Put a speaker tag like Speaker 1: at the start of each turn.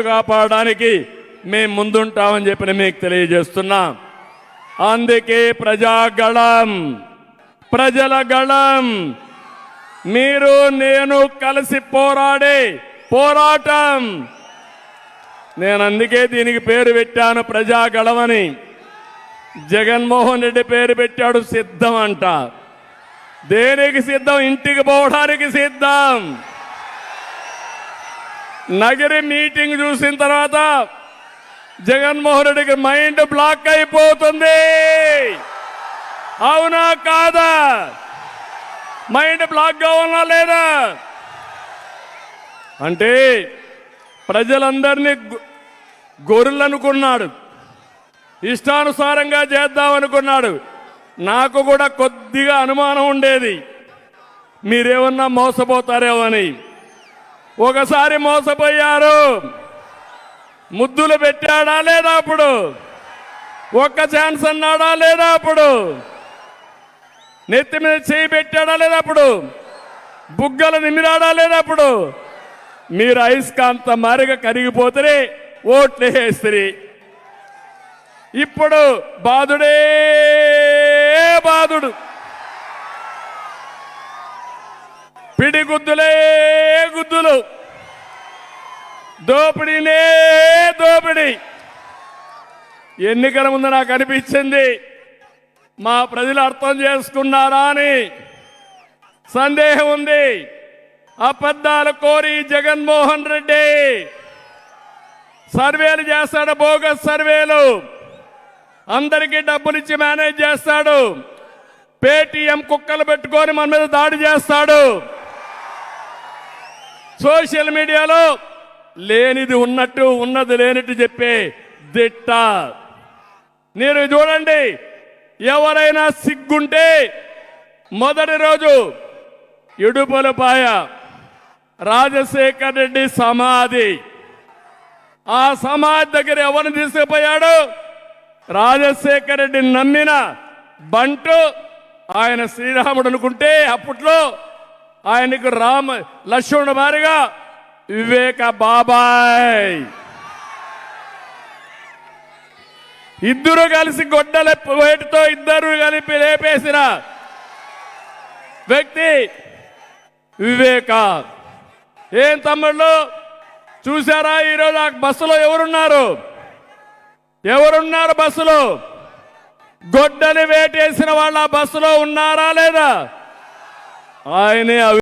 Speaker 1: కాపాడడానికి మేము ముందుంటామని చెప్పి మీకు తెలియజేస్తున్నాం. అందుకే ప్రజాగళం, ప్రజల గళం, మీరు నేను కలిసి పోరాడే పోరాటం. నేను అందుకే దీనికి పేరు పెట్టాను ప్రజాగళమని. జగన్మోహన్ రెడ్డి పేరు పెట్టాడు సిద్ధం అంట. దేనికి సిద్ధం? ఇంటికి పోవడానికి సిద్ధం. నగరి మీటింగ్ చూసిన తర్వాత జగన్మోహన్ రెడ్డికి మైండ్ బ్లాక్ అయిపోతుంది. అవునా కాదా? మైండ్ బ్లాక్ గా ఉన్నా లేదా? అంటే ప్రజలందరినీ గొర్రెలు అనుకున్నాడు, ఇష్టానుసారంగా చేద్దామనుకున్నాడు. నాకు కూడా కొద్దిగా అనుమానం ఉండేది, మీరేమన్నా మోసపోతారేమో అని. ఒకసారి మోసపోయారు. ముద్దులు పెట్టాడా లేదా? అప్పుడు ఒక్క ఛాన్స్ అన్నాడా లేదా? అప్పుడు నెత్తి మీద చేయి పెట్టాడా లేదా? అప్పుడు బుగ్గలు నిమిరాడా లేదా? అప్పుడు మీరు అయస్కాంత మారిగా కరిగిపోతే ఓట్లు వేస్తారు. ఇప్పుడు బాధుడే బాధుడు, పిడిగుద్దులే గుద్దులు, దోపిడీనే దోపిడీ. ఎన్నికల ముందు నాకు అనిపించింది, మా ప్రజలు అర్థం చేసుకున్నారా అని సందేహం ఉంది. అబద్ధాలు కోరి జగన్మోహన్ రెడ్డి సర్వేలు చేస్తాడు, బోగస్ సర్వేలు, అందరికీ డబ్బులు ఇచ్చి మేనేజ్ చేస్తాడు. పేటీఎం కుక్కలు పెట్టుకొని మన మీద దాడి చేస్తాడు. సోషల్ మీడియాలో లేనిది ఉన్నట్టు, ఉన్నది లేనట్టు చెప్పే దిట్ట. మీరు చూడండి, ఎవరైనా సిగ్గుంటే మొదటి రోజు ఇడుపులపాయ రాజశేఖర్ రెడ్డి సమాధి, ఆ సమాధి దగ్గర ఎవరిని తీసుకుపోయాడు? రాజశేఖర్ రెడ్డిని నమ్మిన బంటు, ఆయన శ్రీరాముడు అనుకుంటే అప్పట్లో ఆయనకు లక్ష్మణుడు మారిగా వివేక బాబాయ్, ఇద్దరు కలిసి గొడ్డల వేటితో ఇద్దరు కలిపి లేపేసిన వ్యక్తి వివేక. ఏం తమ్ముళ్ళు చూసారా? ఈరోజు ఆ బస్సులో ఎవరున్నారు? ఎవరున్నారు బస్సులో? గొడ్డలి వేటేసిన వాళ్ళ బస్సులో ఉన్నారా లేదా? ఆయనే